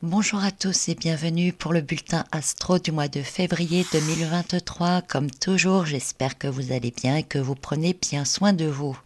Bonjour à tous et bienvenue pour le bulletin astro du mois de février 2023. Comme toujours, j'espère que vous allez bien et que vous prenez bien soin de vous.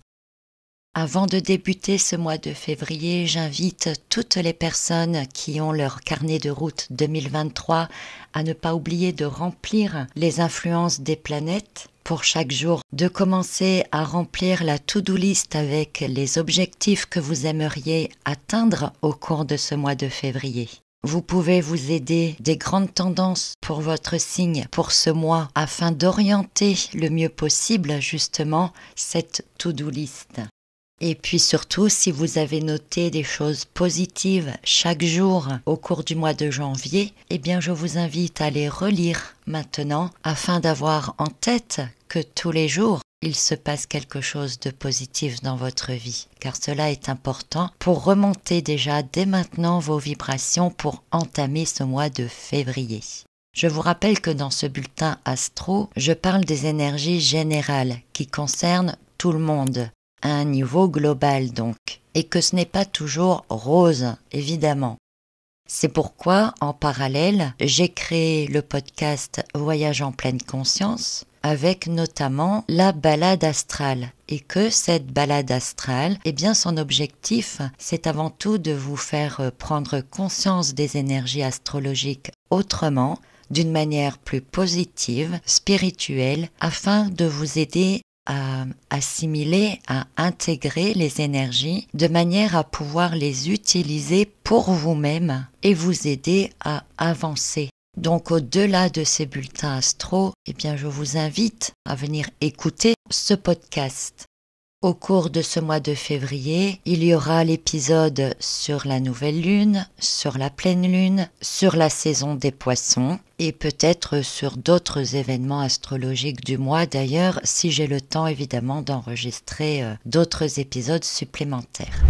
Avant de débuter ce mois de février, j'invite toutes les personnes qui ont leur carnet de route 2023 à ne pas oublier de remplir les influences des planètes pour chaque jour, de commencer à remplir la to-do list avec les objectifs que vous aimeriez atteindre au cours de ce mois de février. Vous pouvez vous aider des grandes tendances pour votre signe pour ce mois afin d'orienter le mieux possible justement cette to-do list. Et puis surtout, si vous avez noté des choses positives chaque jour au cours du mois de janvier, eh bien je vous invite à les relire maintenant afin d'avoir en tête que tous les jours, il se passe quelque chose de positif dans votre vie, car cela est important pour remonter déjà dès maintenant vos vibrations pour entamer ce mois de février. Je vous rappelle que dans ce bulletin astro, je parle des énergies générales qui concernent tout le monde, à un niveau global donc, et que ce n'est pas toujours rose, évidemment. C'est pourquoi, en parallèle, j'ai créé le podcast Voyage en pleine conscience, avec notamment la balade astrale. Et que cette balade astrale, eh bien son objectif, c'est avant tout de vous faire prendre conscience des énergies astrologiques autrement, d'une manière plus positive, spirituelle, afin de vous aider à assimiler, à intégrer les énergies de manière à pouvoir les utiliser pour vous-même et vous aider à avancer. Donc au-delà de ces bulletins astro, eh bien je vous invite à venir écouter ce podcast. Au cours de ce mois de février, il y aura l'épisode sur la nouvelle lune, sur la pleine lune, sur la saison des poissons et peut-être sur d'autres événements astrologiques du mois d'ailleurs, si j'ai le temps évidemment d'enregistrer d'autres épisodes supplémentaires.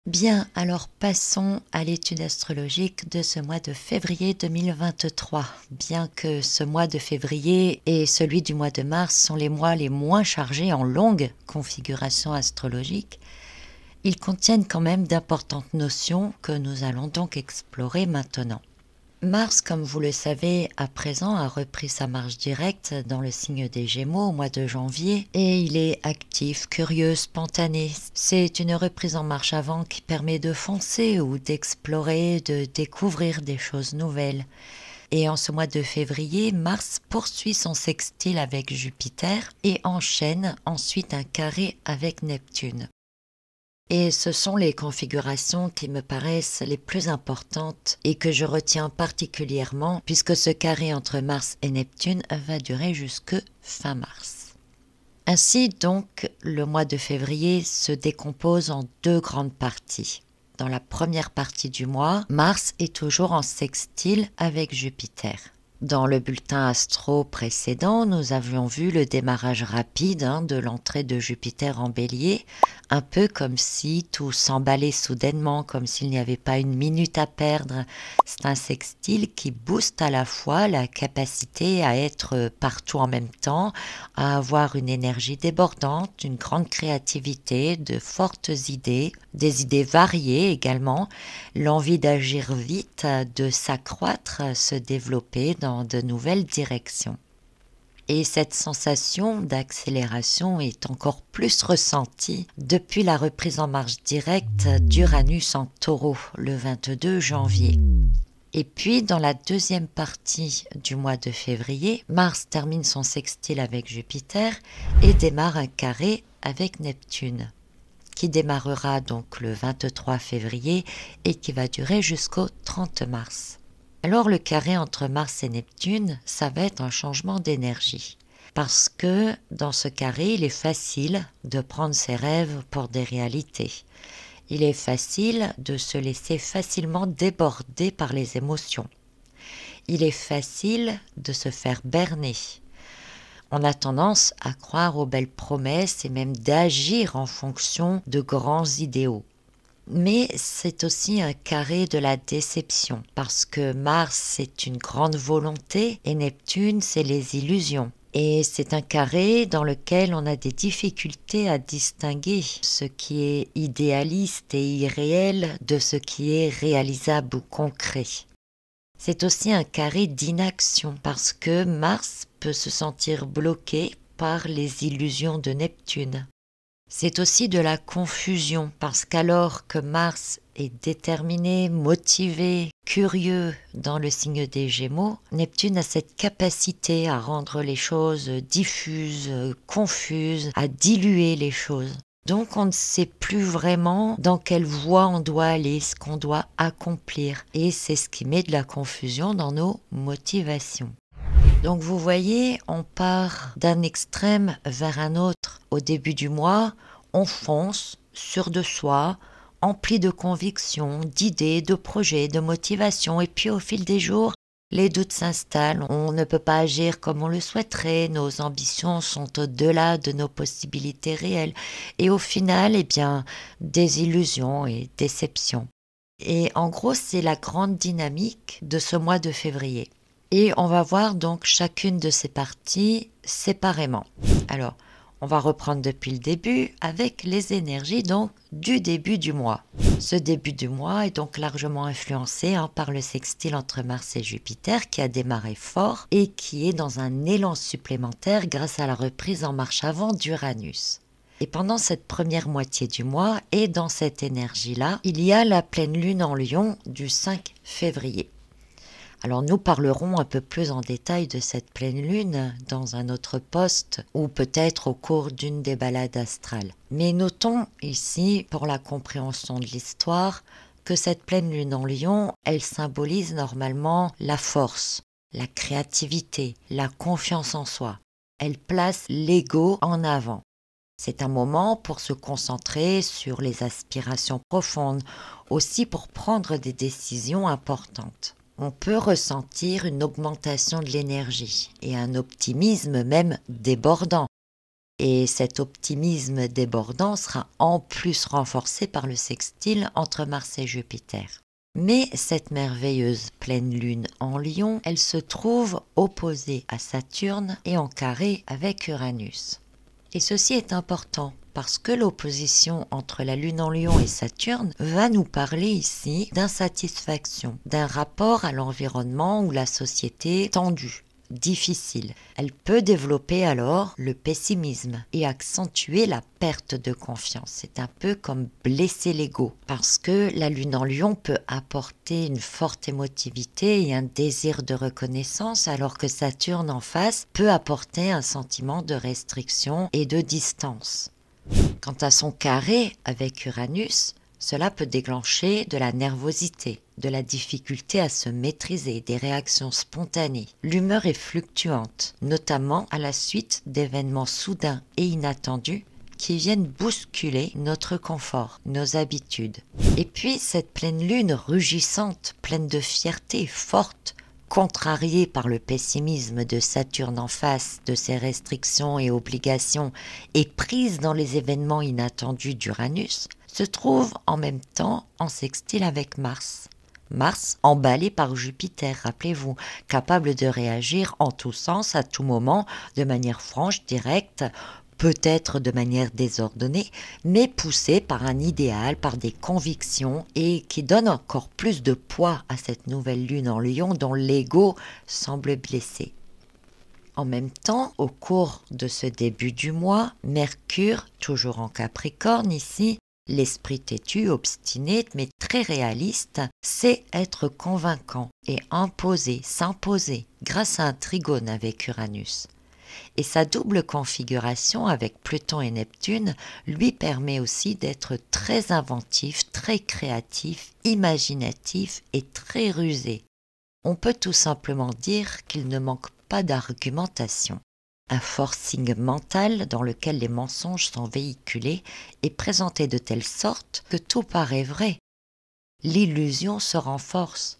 Bien, alors passons à l'étude astrologique de ce mois de février 2023. Bien que ce mois de février et celui du mois de mars sont les mois les moins chargés en longue configuration astrologique, ils contiennent quand même d'importantes notions que nous allons donc explorer maintenant. Mars, comme vous le savez, à présent a repris sa marche directe dans le signe des Gémeaux au mois de janvier et il est actif, curieux, spontané. C'est une reprise en marche avant qui permet de foncer ou d'explorer, de découvrir des choses nouvelles. Et en ce mois de février, Mars poursuit son sextile avec Jupiter et enchaîne ensuite un carré avec Neptune. Et ce sont les configurations qui me paraissent les plus importantes et que je retiens particulièrement puisque ce carré entre Mars et Neptune va durer jusque fin mars. Ainsi donc, le mois de février se décompose en deux grandes parties. Dans la première partie du mois, Mars est toujours en sextile avec Jupiter. Dans le bulletin astro précédent, nous avions vu le démarrage rapide de l'entrée de Jupiter en Bélier, un peu comme si tout s'emballait soudainement, comme s'il n'y avait pas une minute à perdre. C'est un sextile qui booste à la fois la capacité à être partout en même temps, à avoir une énergie débordante, une grande créativité, de fortes idées, des idées variées également, l'envie d'agir vite, de s'accroître, se développer dans de nouvelles directions. Et cette sensation d'accélération est encore plus ressentie depuis la reprise en marche directe d'Uranus en Taureau le 22 janvier. Et puis, dans la deuxième partie du mois de février, Mars termine son sextile avec Jupiter et démarre un carré avec Neptune, qui démarrera donc le 23 février et qui va durer jusqu'au 30 mars. Alors le carré entre Mars et Neptune, ça va être un changement d'énergie. Parce que dans ce carré, il est facile de prendre ses rêves pour des réalités. Il est facile de se laisser facilement déborder par les émotions. Il est facile de se faire berner. On a tendance à croire aux belles promesses et même d'agir en fonction de grands idéaux. Mais c'est aussi un carré de la déception, parce que Mars c'est une grande volonté et Neptune c'est les illusions. Et c'est un carré dans lequel on a des difficultés à distinguer ce qui est idéaliste et irréel de ce qui est réalisable ou concret. C'est aussi un carré d'inaction parce que Mars peut se sentir bloqué par les illusions de Neptune. C'est aussi de la confusion parce qu'alors que Mars est déterminé, motivé, curieux dans le signe des Gémeaux, Neptune a cette capacité à rendre les choses diffuses, confuses, à diluer les choses. Donc on ne sait plus vraiment dans quelle voie on doit aller, ce qu'on doit accomplir. Et c'est ce qui met de la confusion dans nos motivations. Donc vous voyez, on part d'un extrême vers un autre. Au début du mois, on fonce, sûr de soi, empli de convictions, d'idées, de projets, de motivations. Et puis au fil des jours, les doutes s'installent, on ne peut pas agir comme on le souhaiterait, nos ambitions sont au-delà de nos possibilités réelles. Et au final, désillusions et déceptions. Et en gros, c'est la grande dynamique de ce mois de février. Et on va voir donc chacune de ces parties séparément. Alors, on va reprendre depuis le début avec les énergies donc du début du mois. Ce début du mois est donc largement influencé par le sextile entre Mars et Jupiter qui a démarré fort et qui est dans un élan supplémentaire grâce à la reprise en marche avant d'Uranus. Et pendant cette première moitié du mois et dans cette énergie-là, il y a la pleine lune en Lion du 5 février. Alors nous parlerons un peu plus en détail de cette pleine lune dans un autre post ou peut-être au cours d'une des balades astrales. Mais notons ici, pour la compréhension de l'histoire, que cette pleine lune en Lion, elle symbolise normalement la force, la créativité, la confiance en soi. Elle place l'ego en avant. C'est un moment pour se concentrer sur les aspirations profondes, aussi pour prendre des décisions importantes. On peut ressentir une augmentation de l'énergie et un optimisme même débordant. Et cet optimisme débordant sera en plus renforcé par le sextile entre Mars et Jupiter. Mais cette merveilleuse pleine lune en Lion, elle se trouve opposée à Saturne et en carré avec Uranus. Et ceci est important parce que l'opposition entre la Lune en Lion et Saturne va nous parler ici d'insatisfaction, d'un rapport à l'environnement ou la société tendue, difficile. Elle peut développer alors le pessimisme et accentuer la perte de confiance. C'est un peu comme blesser l'ego parce que la Lune en Lion peut apporter une forte émotivité et un désir de reconnaissance alors que Saturne en face peut apporter un sentiment de restriction et de distance. Quant à son carré avec Uranus, cela peut déclencher de la nervosité, de la difficulté à se maîtriser, des réactions spontanées. L'humeur est fluctuante, notamment à la suite d'événements soudains et inattendus qui viennent bousculer notre confort, nos habitudes. Et puis cette pleine lune rugissante, pleine de fierté, forte, contrariée par le pessimisme de Saturne en face de ses restrictions et obligations et prise dans les événements inattendus d'Uranus, se trouve en même temps en sextile avec Mars. Mars emballé par Jupiter, rappelez-vous, capable de réagir en tous sens, à tout moment, de manière franche, directe, peut-être de manière désordonnée, mais poussé par un idéal, par des convictions et qui donne encore plus de poids à cette nouvelle lune en Lion dont l'ego semble blessé. En même temps, au cours de ce début du mois, Mercure, toujours en Capricorne ici, l'esprit têtu, obstiné, mais très réaliste, sait être convaincant et s'imposer grâce à un trigone avec Uranus. Et sa double configuration avec Pluton et Neptune lui permet aussi d'être très inventif, très créatif, imaginatif et très rusé. On peut tout simplement dire qu'il ne manque pas d'argumentation. Un forcing mental dans lequel les mensonges sont véhiculés et présentés de telle sorte que tout paraît vrai. L'illusion se renforce.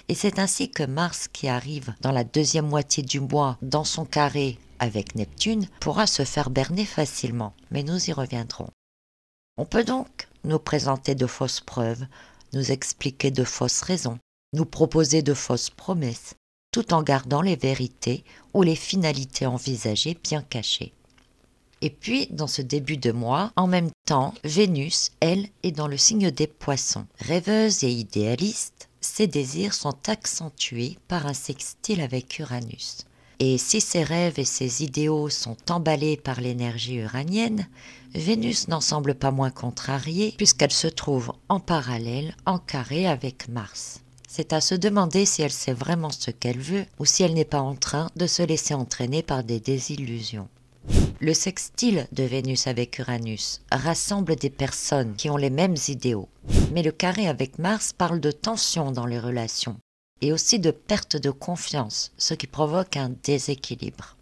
Et c'est ainsi que Mars, qui arrive dans la deuxième moitié du mois dans son carré avec Neptune, pourra se faire berner facilement, mais nous y reviendrons. On peut donc nous présenter de fausses preuves, nous expliquer de fausses raisons, nous proposer de fausses promesses, tout en gardant les vérités ou les finalités envisagées bien cachées. Et puis, dans ce début de mois, en même temps, Vénus, elle, est dans le signe des Poissons. Rêveuse et idéaliste, ses désirs sont accentués par un sextile avec Uranus. Et si ses rêves et ses idéaux sont emballés par l'énergie uranienne, Vénus n'en semble pas moins contrariée puisqu'elle se trouve en parallèle, en carré avec Mars. C'est à se demander si elle sait vraiment ce qu'elle veut ou si elle n'est pas en train de se laisser entraîner par des désillusions. Le sextile de Vénus avec Uranus rassemble des personnes qui ont les mêmes idéaux, mais le carré avec Mars parle de tension dans les relations et aussi de perte de confiance, ce qui provoque un déséquilibre.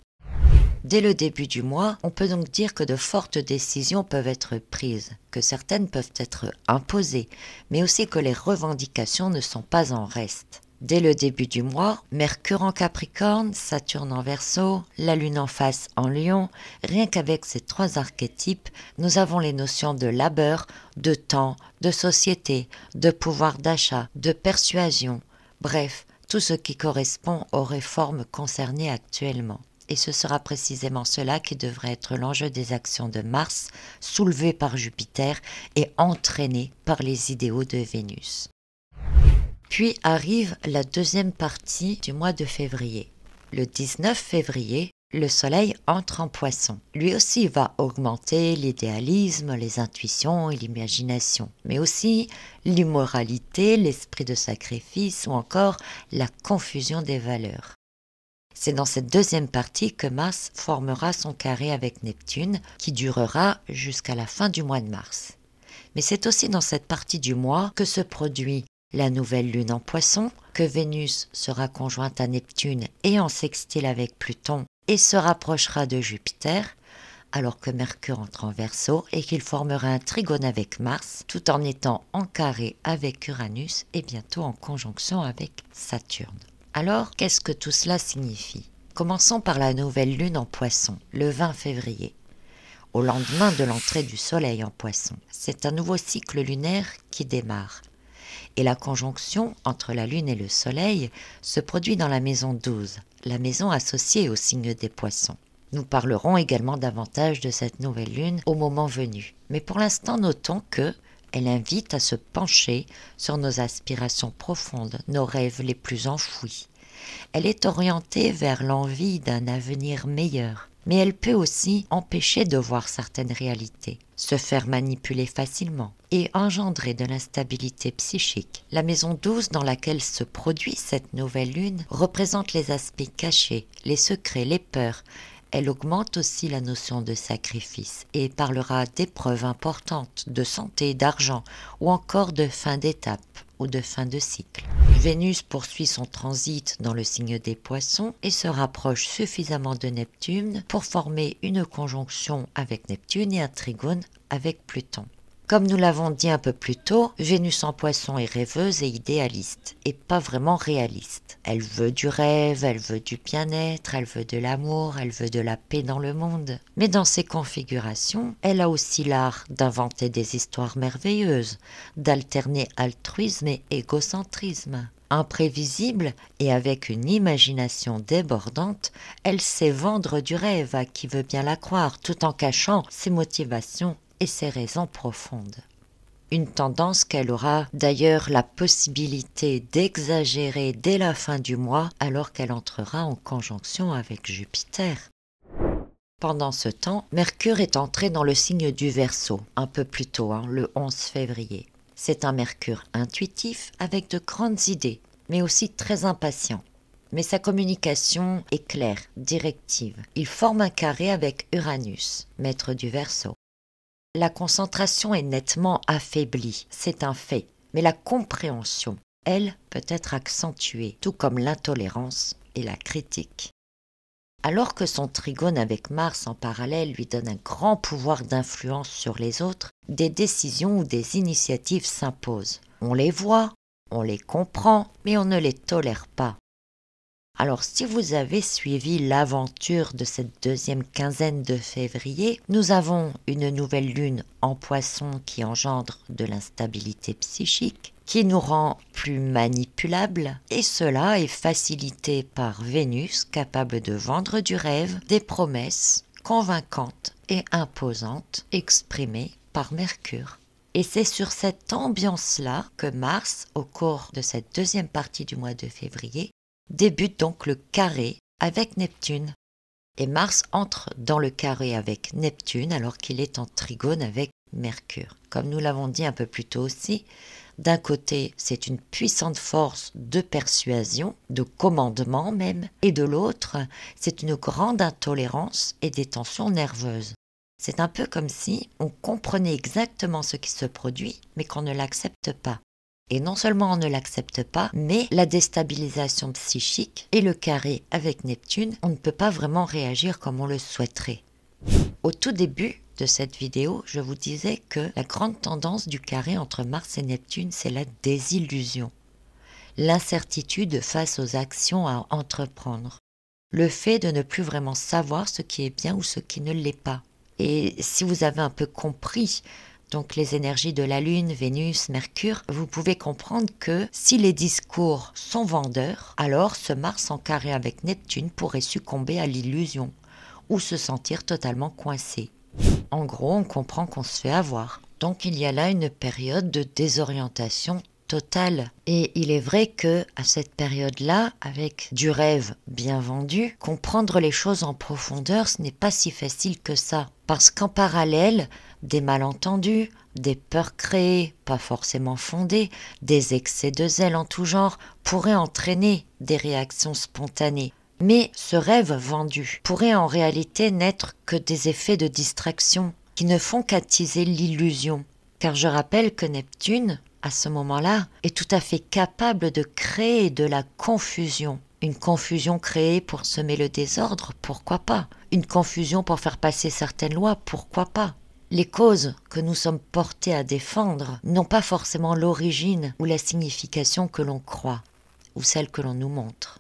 Dès le début du mois, on peut donc dire que de fortes décisions peuvent être prises, que certaines peuvent être imposées, mais aussi que les revendications ne sont pas en reste. Dès le début du mois, Mercure en Capricorne, Saturne en Verseau, la Lune en Face en Lion, rien qu'avec ces trois archétypes, nous avons les notions de labeur, de temps, de société, de pouvoir d'achat, de persuasion, bref, tout ce qui correspond aux réformes concernées actuellement. Et ce sera précisément cela qui devrait être l'enjeu des actions de Mars, soulevé par Jupiter et entraîné par les idéaux de Vénus. Puis arrive la deuxième partie du mois de février. Le 19 février, le Soleil entre en Poisson. Lui aussi va augmenter l'idéalisme, les intuitions et l'imagination, mais aussi l'immoralité, l'esprit de sacrifice ou encore la confusion des valeurs. C'est dans cette deuxième partie que Mars formera son carré avec Neptune, qui durera jusqu'à la fin du mois de mars. Mais c'est aussi dans cette partie du mois que se produit la nouvelle lune en Poisson, que Vénus sera conjointe à Neptune et en sextile avec Pluton et se rapprochera de Jupiter, alors que Mercure entre en Verseau et qu'il formera un trigone avec Mars, tout en étant en carré avec Uranus et bientôt en conjonction avec Saturne. Alors, qu'est-ce que tout cela signifie? Commençons par la nouvelle lune en Poisson, le 20 février, au lendemain de l'entrée du Soleil en Poisson. C'est un nouveau cycle lunaire qui démarre. Et la conjonction entre la Lune et le Soleil se produit dans la maison 12, la maison associée au signe des Poissons. Nous parlerons également davantage de cette nouvelle Lune au moment venu. Mais pour l'instant, notons que elle invite à se pencher sur nos aspirations profondes, nos rêves les plus enfouis. Elle est orientée vers l'envie d'un avenir meilleur, mais elle peut aussi empêcher de voir certaines réalités, se faire manipuler facilement et engendrer de l'instabilité psychique. La maison 12 dans laquelle se produit cette nouvelle lune représente les aspects cachés, les secrets, les peurs. Elle augmente aussi la notion de sacrifice et parlera d'épreuves importantes, de santé, d'argent ou encore de fin d'étape ou de fin de cycle. Vénus poursuit son transit dans le signe des Poissons et se rapproche suffisamment de Neptune pour former une conjonction avec Neptune et un trigone avec Pluton. Comme nous l'avons dit un peu plus tôt, Vénus en Poisson est rêveuse et idéaliste, et pas vraiment réaliste. Elle veut du rêve, elle veut du bien-être, elle veut de l'amour, elle veut de la paix dans le monde. Mais dans ces configurations, elle a aussi l'art d'inventer des histoires merveilleuses, d'alterner altruisme et égocentrisme. Imprévisible et avec une imagination débordante, elle sait vendre du rêve à qui veut bien la croire, tout en cachant ses motivations et ses raisons profondes. Une tendance qu'elle aura d'ailleurs la possibilité d'exagérer dès la fin du mois alors qu'elle entrera en conjonction avec Jupiter. Pendant ce temps, Mercure est entré dans le signe du Verseau, un peu plus tôt, le 11 février. C'est un Mercure intuitif avec de grandes idées, mais aussi très impatient. Mais sa communication est claire, directive. Il forme un carré avec Uranus, maître du Verseau. La concentration est nettement affaiblie, c'est un fait, mais la compréhension, elle, peut être accentuée, tout comme l'intolérance et la critique. Alors que son trigone avec Mars en parallèle lui donne un grand pouvoir d'influence sur les autres, des décisions ou des initiatives s'imposent. On les voit, on les comprend, mais on ne les tolère pas. Alors si vous avez suivi l'aventure de cette deuxième quinzaine de février, nous avons une nouvelle lune en Poisson qui engendre de l'instabilité psychique, qui nous rend plus manipulables, et cela est facilité par Vénus capable de vendre du rêve, des promesses convaincantes et imposantes exprimées par Mercure. Et c'est sur cette ambiance-là que Mars, au cours de cette deuxième partie du mois de février, débute donc le carré avec Neptune. Et Mars entre dans le carré avec Neptune alors qu'il est en trigone avec Mercure. Comme nous l'avons dit un peu plus tôt aussi, d'un côté c'est une puissante force de persuasion, de commandement même, et de l'autre c'est une grande intolérance et des tensions nerveuses. C'est un peu comme si on comprenait exactement ce qui se produit mais qu'on ne l'accepte pas. Et non seulement on ne l'accepte pas, mais la déstabilisation psychique et le carré avec Neptune, on ne peut pas vraiment réagir comme on le souhaiterait. Au tout début de cette vidéo, je vous disais que la grande tendance du carré entre Mars et Neptune, c'est la désillusion, l'incertitude face aux actions à entreprendre, le fait de ne plus vraiment savoir ce qui est bien ou ce qui ne l'est pas. Et si vous avez un peu compris donc les énergies de la Lune, Vénus, Mercure, vous pouvez comprendre que si les discours sont vendeurs, alors ce Mars en carré avec Neptune pourrait succomber à l'illusion ou se sentir totalement coincé. En gros, on comprend qu'on se fait avoir. Donc il y a là une période de désorientation totale. Et il est vrai que à cette période-là, avec du rêve bien vendu, comprendre les choses en profondeur, ce n'est pas si facile que ça. Parce qu'en parallèle, des malentendus, des peurs créées, pas forcément fondées, des excès de zèle en tout genre pourraient entraîner des réactions spontanées. Mais ce rêve vendu pourrait en réalité n'être que des effets de distraction qui ne font qu'attiser l'illusion. Car je rappelle que Neptune, à ce moment-là, est tout à fait capable de créer de la confusion. Une confusion créée pour semer le désordre, pourquoi pas? Une confusion pour faire passer certaines lois, pourquoi pas? Les causes que nous sommes portés à défendre n'ont pas forcément l'origine ou la signification que l'on croit, ou celle que l'on nous montre.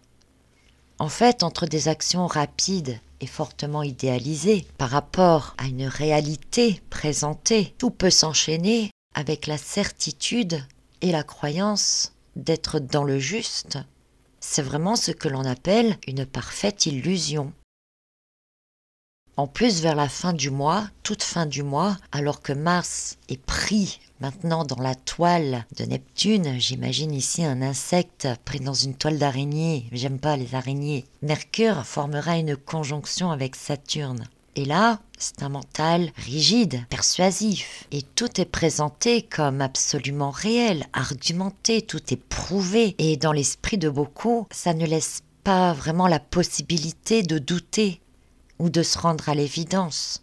En fait, entre des actions rapides et fortement idéalisées par rapport à une réalité présentée, tout peut s'enchaîner avec la certitude et la croyance d'être dans le juste. C'est vraiment ce que l'on appelle une parfaite illusion. En plus, vers la fin du mois, toute fin du mois, alors que Mars est pris maintenant dans la toile de Neptune, j'imagine ici un insecte pris dans une toile d'araignée, j'aime pas les araignées, Mercure formera une conjonction avec Saturne. Et là, c'est un mental rigide, persuasif, et tout est présenté comme absolument réel, argumenté, tout est prouvé, et dans l'esprit de beaucoup, ça ne laisse pas vraiment la possibilité de douter ou de se rendre à l'évidence.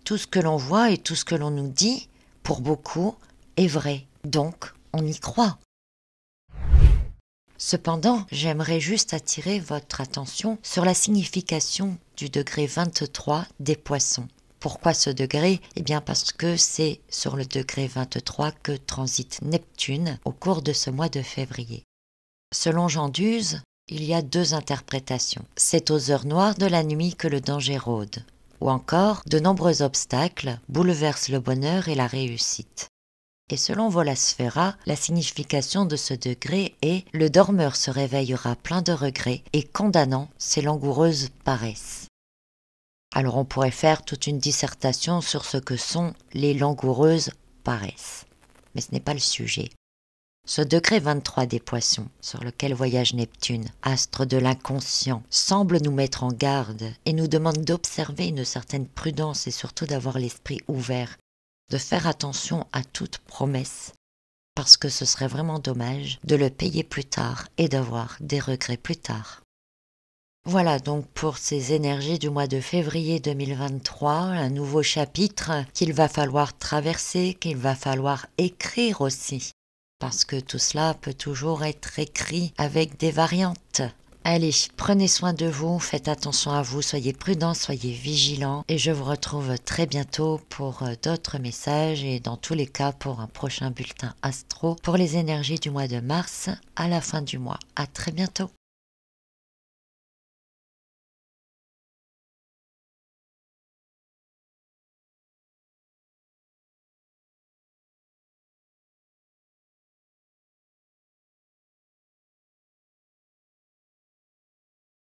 Tout ce que l'on voit et tout ce que l'on nous dit, pour beaucoup, est vrai, donc on y croit. Cependant, j'aimerais juste attirer votre attention sur la signification du degré 23 des Poissons. Pourquoi ce degré? Eh bien parce que c'est sur le degré 23 que transite Neptune au cours de ce mois de février. Selon Jean Duze, il y a deux interprétations. C'est aux heures noires de la nuit que le danger rôde. Ou encore, de nombreux obstacles bouleversent le bonheur et la réussite. Et selon Volasfera, la signification de ce degré est « le dormeur se réveillera plein de regrets et condamnant ses langoureuses paresses ». Alors on pourrait faire toute une dissertation sur ce que sont les langoureuses paresses. Mais ce n'est pas le sujet. Ce degré 23 des Poissons, sur lequel voyage Neptune, astre de l'inconscient, semble nous mettre en garde et nous demande d'observer une certaine prudence et surtout d'avoir l'esprit ouvert, de faire attention à toute promesse, parce que ce serait vraiment dommage de le payer plus tard et d'avoir des regrets plus tard. Voilà donc pour ces énergies du mois de février 2023, un nouveau chapitre qu'il va falloir traverser, qu'il va falloir écrire aussi. Parce que tout cela peut toujours être écrit avec des variantes. Allez, prenez soin de vous, faites attention à vous, soyez prudents, soyez vigilants. Et je vous retrouve très bientôt pour d'autres messages et dans tous les cas pour un prochain bulletin astro pour les énergies du mois de mars à la fin du mois. À très bientôt.